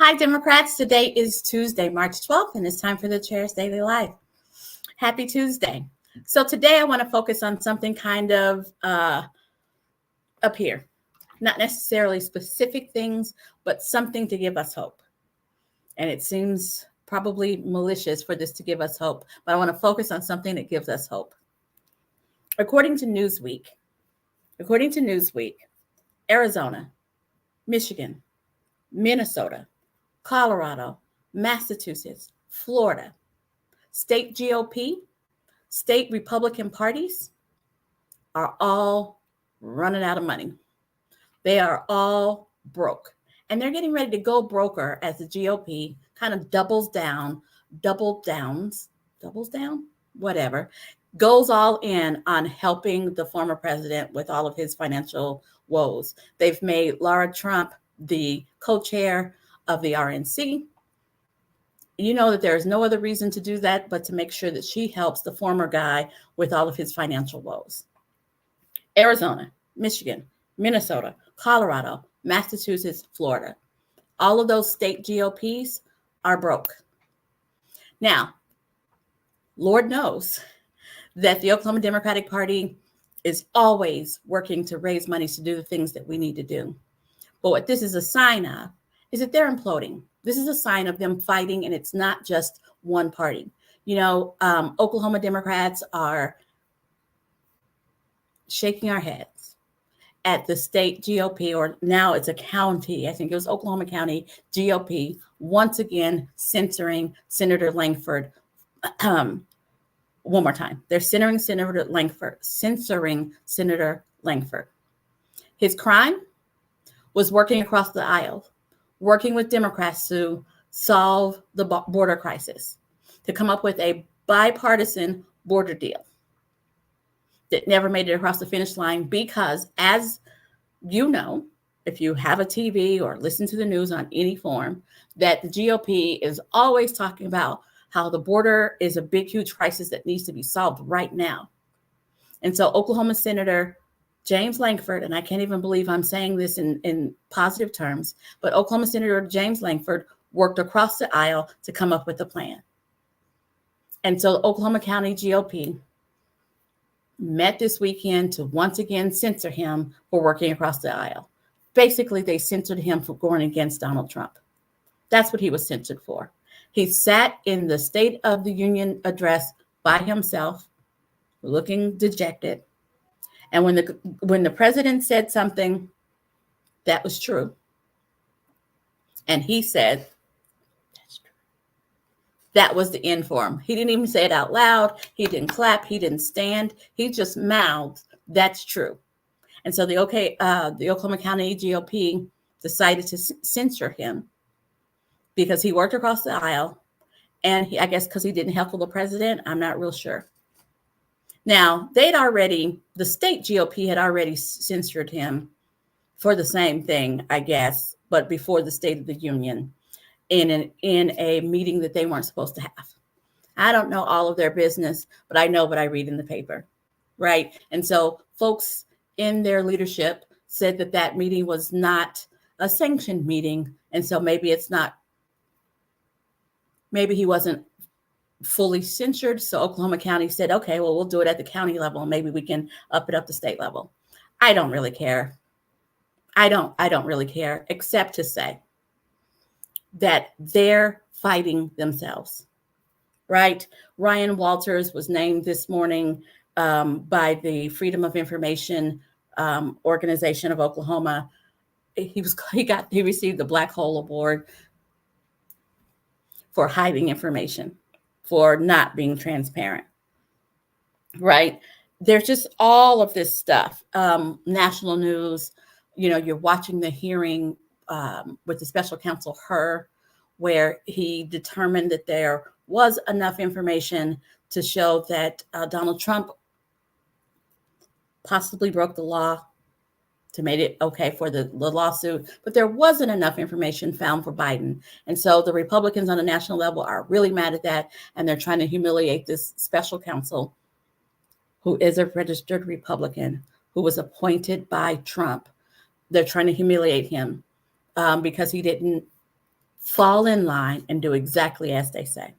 Hi, Democrats. Today is Tuesday, March 12th, and it's time for the Chair's Daily Life. Happy Tuesday. So today I want to focus on something kind of up here. Not necessarily specific things, but something to give us hope. And it seems probably malicious for this to give us hope, but I want to focus on something that gives us hope. According to Newsweek, Arizona, Michigan, Minnesota, Colorado, Massachusetts, Florida, state GOP, state Republican parties are all running out of money. They are all broke. And they're getting ready to go broker as the GOP kind of doubles down, whatever, goes all in on helping the former president with all of his financial woes. They've made Laura Trump the co-chair of the RNC. You know that there is no other reason to do that but to make sure that she helps the former guy with all of his financial woes. Arizona, Michigan, Minnesota, Colorado, Massachusetts, Florida. All of those state GOPs are broke. Now, Lord knows that the Oklahoma Democratic Party is always working to raise money to do the things that we need to do. But what this is a sign of is that they're imploding. This is a sign of them fighting, and it's not just one party. You know, Oklahoma Democrats are shaking our heads at the state GOP, or now it's a county, I think it was Oklahoma County GOP, once again censoring Senator Langford. One more time. They're censoring Senator Langford. His crime was working across the aisle, working with Democrats to solve the border crisis, to come up with a bipartisan border deal that never made it across the finish line because, as you know, if you have a TV or listen to the news on any form, that the GOP is always talking about how the border is a big, huge crisis that needs to be solved right now. And so Oklahoma Senator James Langford, and I can't even believe I'm saying this in positive terms, but Oklahoma Senator James Langford worked across the aisle to come up with a plan. And so the Oklahoma County GOP met this weekend to once again censor him for working across the aisle. Basically, they censored him for going against Donald Trump. That's what he was censored for. He sat in the State of the Union address by himself, looking dejected. And when the president said something that was true, and he said, that's true, that was the end for him. He didn't even say it out loud. He didn't clap. He didn't stand. He just mouthed, that's true. And so the Oklahoma County GOP decided to censor him because he worked across the aisle. And I guess because he didn't heckle the president, I'm not real sure. Now, the state GOP had already censored him for the same thing, I guess, but before the State of the Union in a meeting that they weren't supposed to have. I don't know all of their business, but I know what I read in the paper, right? And so folks in their leadership said that meeting was not a sanctioned meeting, and so maybe he wasn't fully censored. So Oklahoma County said, okay, well, we'll do it at the county level, and maybe we can up it up to state level. I don't really care. I don't really care, except to say that they're fighting themselves, right? Ryan Walters was named this morning by the Freedom of Information Organization of Oklahoma. He received the Black Hole Award for hiding information, for not being transparent, right? There's just all of this stuff. National news, you know, you're watching the hearing with the special counsel, where he determined that there was enough information to show that Donald Trump possibly broke the law to make it okay for the lawsuit, but there wasn't enough information found for Biden. And so the Republicans on the national level are really mad at that, and they're trying to humiliate this special counsel who is a registered Republican, who was appointed by Trump. They're trying to humiliate him because he didn't fall in line and do exactly as they say.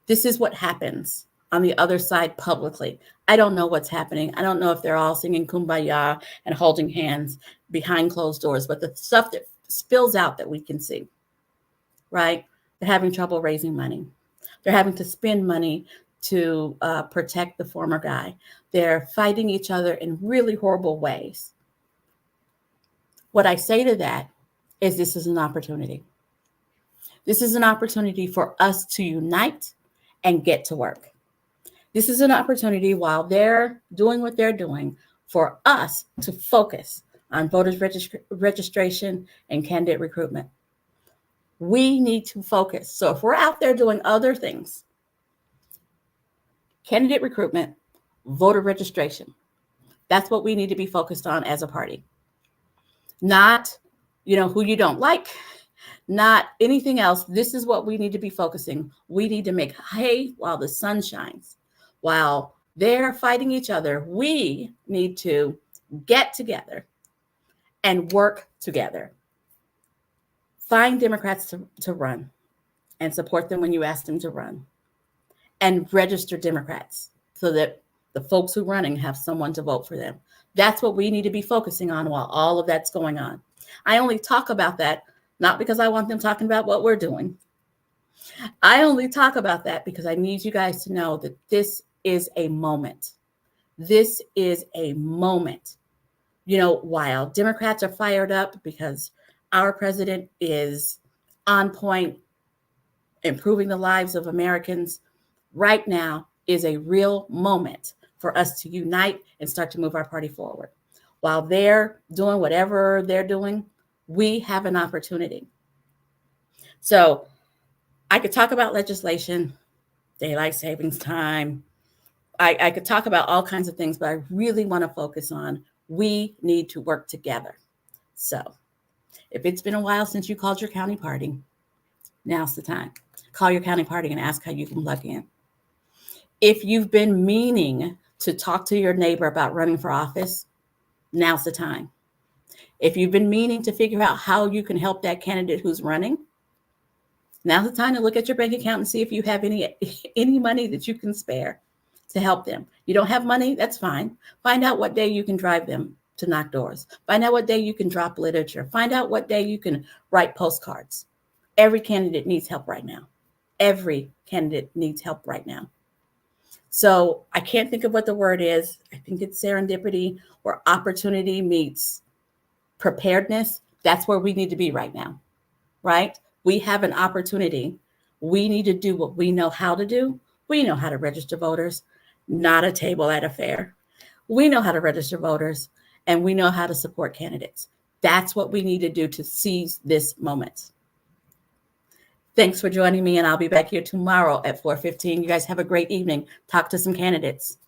This is what happens on the other side publicly. I don't know what's happening. I don't know if they're all singing Kumbaya and holding hands behind closed doors, but the stuff that spills out that we can see, right? They're having trouble raising money. They're having to spend money to protect the former guy. They're fighting each other in really horrible ways. What I say to that is this is an opportunity. This is an opportunity for us to unite and get to work. This is an opportunity while they're doing what they're doing for us to focus on voters registration and candidate recruitment. We need to focus. So if we're out there doing other things, candidate recruitment, voter registration, that's what we need to be focused on as a party. Not, who you don't like, not anything else. This is what we need to be focusing. We need to make hay while the sun shines. While they're fighting each other, we need to get together and work together. Find Democrats to run and support them when you ask them to run. And register Democrats so that the folks who are running have someone to vote for them. That's what we need to be focusing on while all of that's going on. I only talk about that not because I want them talking about what we're doing. I only talk about that because I need you guys to know that this is a moment. This is a moment. While Democrats are fired up because our president is on point, improving the lives of Americans, right now is a real moment for us to unite and start to move our party forward. While they're doing whatever they're doing, we have an opportunity. So I could talk about legislation, daylight savings time. I could talk about all kinds of things, but I really want to focus on we need to work together. So if it's been a while since you called your county party, now's the time. Call your county party and ask how you can plug in. If you've been meaning to talk to your neighbor about running for office, now's the time. If you've been meaning to figure out how you can help that candidate who's running, now's the time to look at your bank account and see if you have any money that you can spare to help them. You don't have money, that's fine. Find out what day you can drive them to knock doors. Find out what day you can drop literature. Find out what day you can write postcards. Every candidate needs help right now. Every candidate needs help right now. So I can't think of what the word is. I think it's serendipity, where opportunity meets preparedness. That's where we need to be right now, right? We have an opportunity. We need to do what we know how to do. We know how to register voters, not a table at a fair. We know how to register voters, and we know how to support candidates. That's what we need to do to seize this moment. Thanks for joining me, and I'll be back here tomorrow at 4:15. You guys have a great evening. Talk to some candidates.